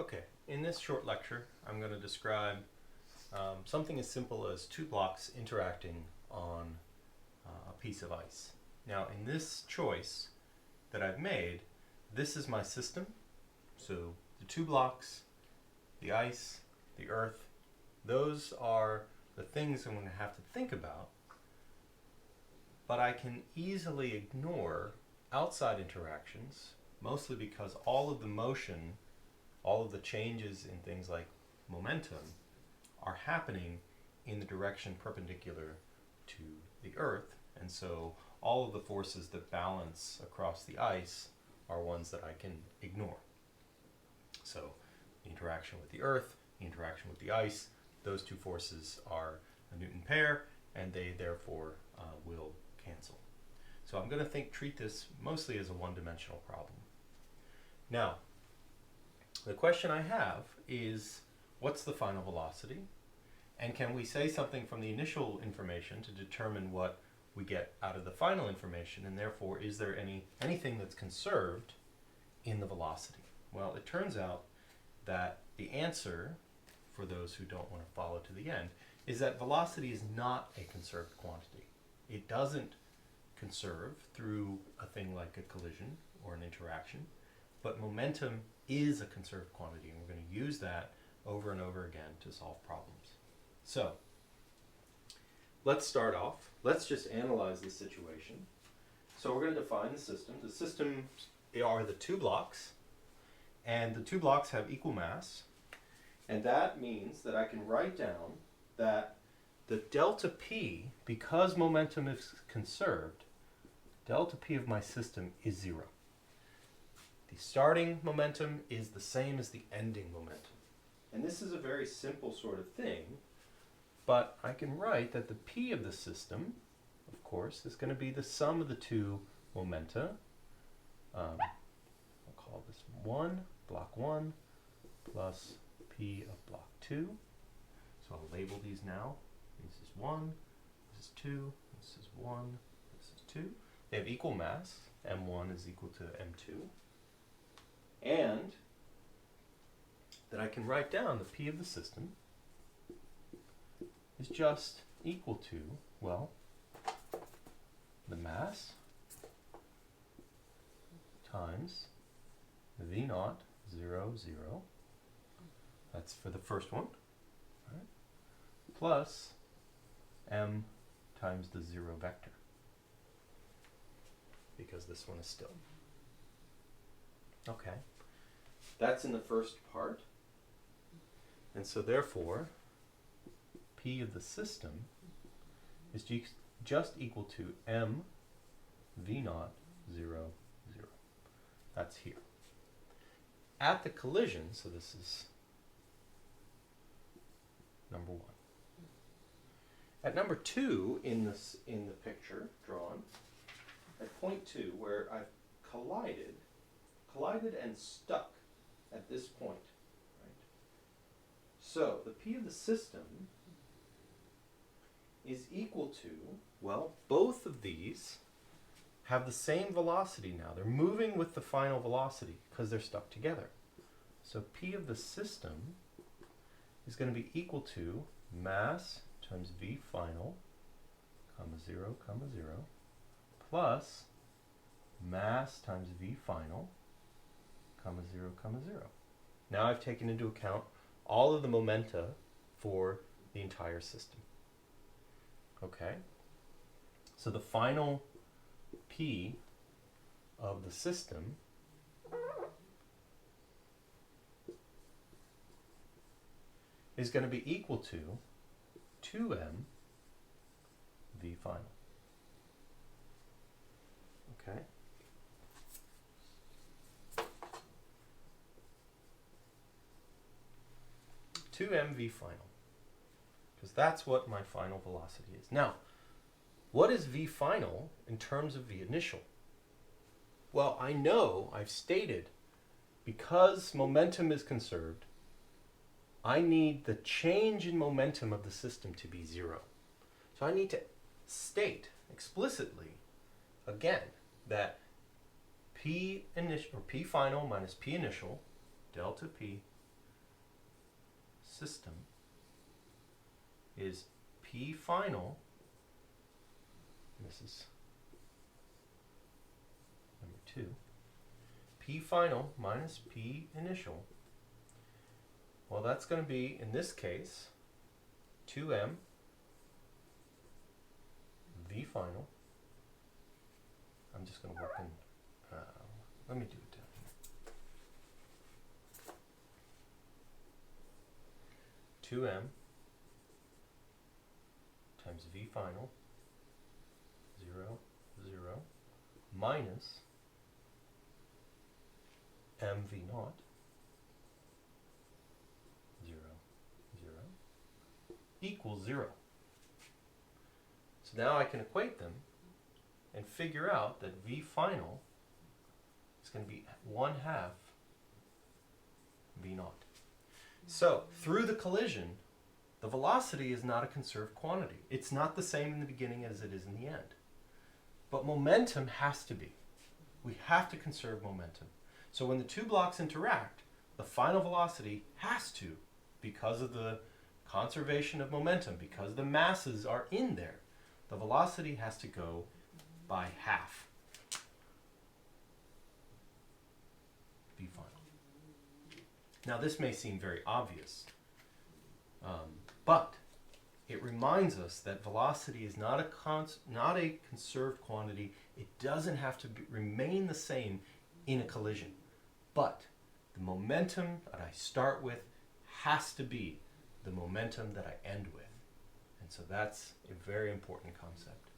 Okay, in this short lecture, I'm going to describe something as simple as two blocks interacting on a piece of ice. Now, in this choice that I've made, this is my system. So the two blocks, the ice, the earth, those are the things I'm going to have to think about. But I can easily ignore outside interactions, mostly because all of the motion, all of the changes in things like momentum are happening in the direction perpendicular to the earth, and so all of the forces that balance across the ice are ones that I can ignore. So the interaction with the earth, the interaction with the ice, those two forces are a Newton pair, and they therefore will cancel. So I'm going to treat this mostly as a one-dimensional problem. Now, the question I have is, what's the final velocity? And can we say something from the initial information to determine what we get out of the final information? And therefore, is there anything that's conserved in the velocity? Well, it turns out that the answer, for those who don't want to follow to the end, is that velocity is not a conserved quantity. It doesn't conserve through a thing like a collision or an interaction, but momentum is a conserved quantity, and we're going to use that over and over again to solve problems. So, let's start off. Let's just analyze the situation. So we're going to define the system. The system are the two blocks, and the two blocks have equal mass, and that means that I can write down that the delta P, because momentum is conserved, delta P of my system is 0. The starting momentum is the same as the ending momentum. And this is a very simple sort of thing, but I can write that the P of the system, of course, is going to be the sum of the two momenta. I'll call this block 1, plus P of block 2. So I'll label these now. This is 1, this is 2, this is 1, this is 2. They have equal mass. M1 is equal to M2. And that I can write down the P of the system is just equal to, well, the mass times V naught 0, 0. That's for the first one. All right. Plus M times the 0 vector, because this one is still. Okay. That's in the first part. And so therefore, P of the system is just equal to M V naught 0, 0. That's here. At the collision, so this is number 1. At number 2 in the picture drawn, at point 2, where I've collided and stuck at this point. Right? So the P of the system is equal to, well, both of these have the same velocity now. They're moving with the final velocity because they're stuck together. So P of the system is going to be equal to mass times V final, 0, 0, plus mass times V final, 0, 0. Now I've taken into account all of the momenta for the entire system. Okay? So the final P of the system is going to be equal to 2m V final. Okay? MV final, because that's what my final velocity is. Now, what is V final in terms of V initial? Well, I know I've stated, because momentum is conserved, I need the change in momentum of the system to be 0. So I need to state explicitly, again, that P final minus P initial, delta P, system is P final, and this is number 2, P final minus P initial. Well, that's going to be, in this case, 2m V final. I'm just going to work in, let me do it down here. 2m times V final, 0, 0, minus mv naught, 0, 0, equals 0. So now I can equate them and figure out that V final is going to be 1/2 V naught. So through the collision, the velocity is not a conserved quantity. It's not the same in the beginning as it is in the end. But momentum has to be. We have to conserve momentum. So when the two blocks interact, the final velocity has to, because of the conservation of momentum, because the masses are in there, the velocity has to go by half. V final. Now this may seem very obvious, but it reminds us that velocity is not a conserved quantity. It doesn't have to remain the same in a collision. But the momentum that I start with has to be the momentum that I end with. And so that's a very important concept.